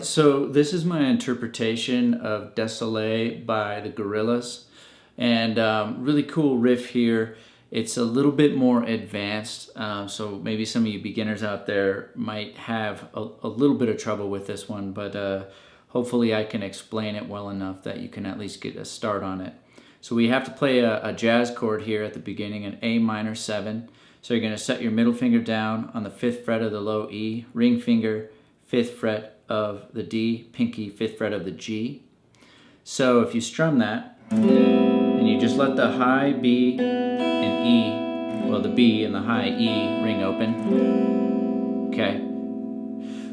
right, so this is my interpretation of Désolé by the Gorillaz, and really cool riff here. It's a little bit more advanced, so maybe some of you beginners out there might have a little bit of trouble with this one, but hopefully I can explain it well enough that you can at least get a start on it. So we have to play a jazz chord here at the beginning, an A minor 7. So you're going to set your middle finger down on the 5th fret of the low E, ring finger, 5th fret of the D, pinky, 5th fret of the G. So if you strum that, and you just let the high B and E, well, the B and the high E ring open. Okay.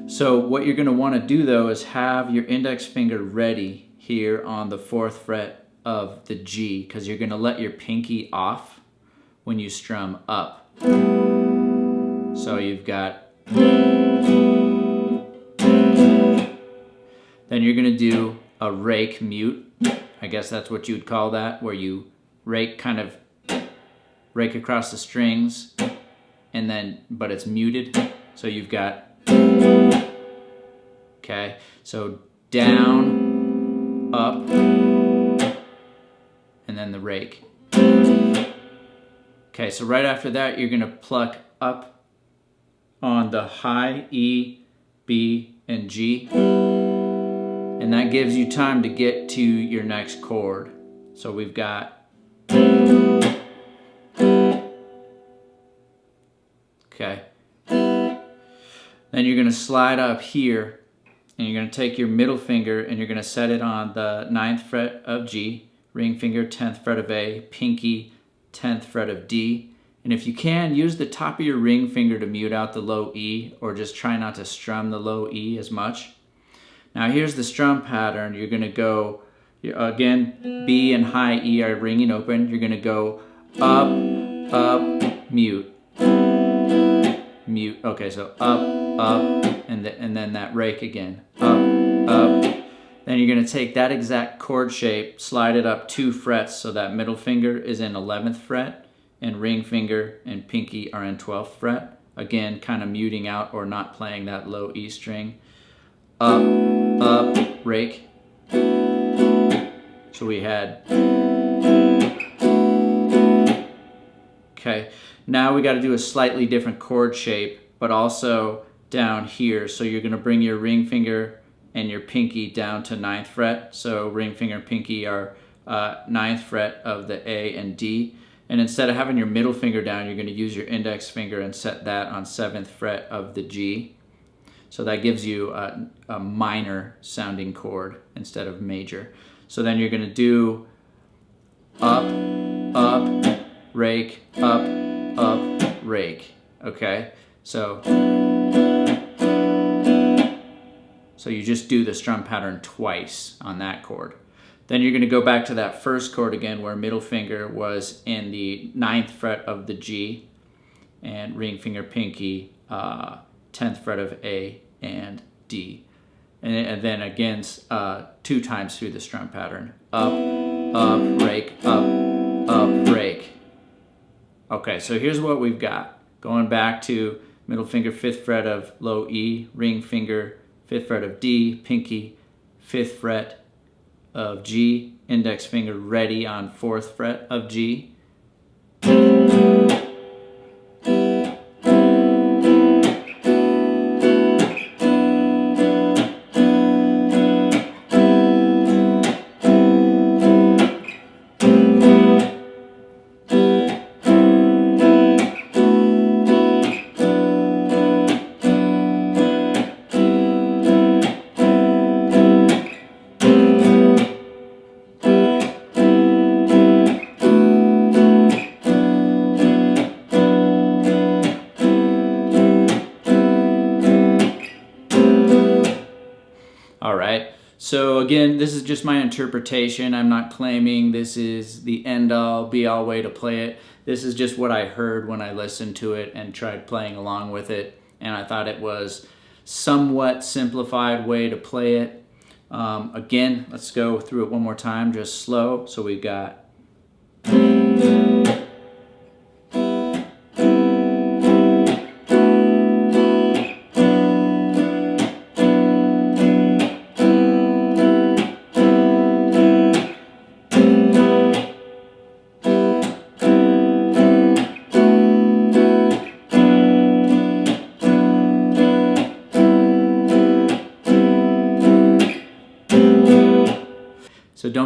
So what you're going to want to do though is have your index finger ready here on the 4th fret of the G, because you're going to let your pinky off when you strum up. So you've got, then you're going to do a rake mute. I guess that's what you would call that, where you rake, kind of rake across the strings, and then, but it's muted. So you've got, okay, so down, up, and then the rake. Okay, so right after that, you're going to pluck up on the high E, B, and G. And that gives you time to get to your next chord. So we've got, okay. Then you're going to slide up here, and you're going to take your middle finger and you're going to set it on the 9th fret of G, ring finger 10th fret of A, pinky 10th fret of D. And if you can, use the top of your ring finger to mute out the low E, or just try not to strum the low E as much. Now here's the strum pattern. You're going to go, again, B and high E are ringing open. You're going to go up, up, mute, mute. Okay, so up, and then that rake again. Up, up. Then you're going to take that exact chord shape, slide it up 2 frets so that middle finger is in 11th fret, and ring finger and pinky are in 12th fret. Again, kind of muting out or not playing that low E string. Up, up, rake. So we had, okay, now we got to do a slightly different chord shape, but also down here. So you're going to bring your ring finger and your pinky down to 9th fret. So ring finger and pinky are 9th fret of the A and D. And instead of having your middle finger down, you're going to use your index finger and set that on 7th fret of the G. So that gives you a minor sounding chord instead of major. So then you're going to do up, up, rake, up, rake. Okay? So you just do the strum pattern twice on that chord. Then you're going to go back to that first chord again, where middle finger was in the 9th fret of the G, and ring finger, pinky, 10th fret of A and D. And then again, 2 times through the strum pattern. Up, rake, up, rake. Okay, so here's what we've got. Going back to middle finger, 5th fret of low E, ring finger, 5th fret of D, pinky, 5th fret of G, index finger ready on 4th fret of G. Alright, so again, this is just my interpretation. I'm not claiming this is the end-all, be-all way to play it. This is just what I heard when I listened to it and tried playing along with it, and I thought it was somewhat simplified way to play it. Again, let's go through it one more time, just slow. So we've got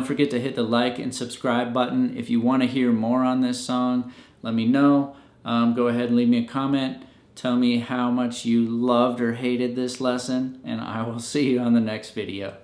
don't forget to hit the like and subscribe button. If you want to hear more on this song, let me know. Go ahead and leave me a comment. Tell me how much you loved or hated this lesson, and I will see you on the next video.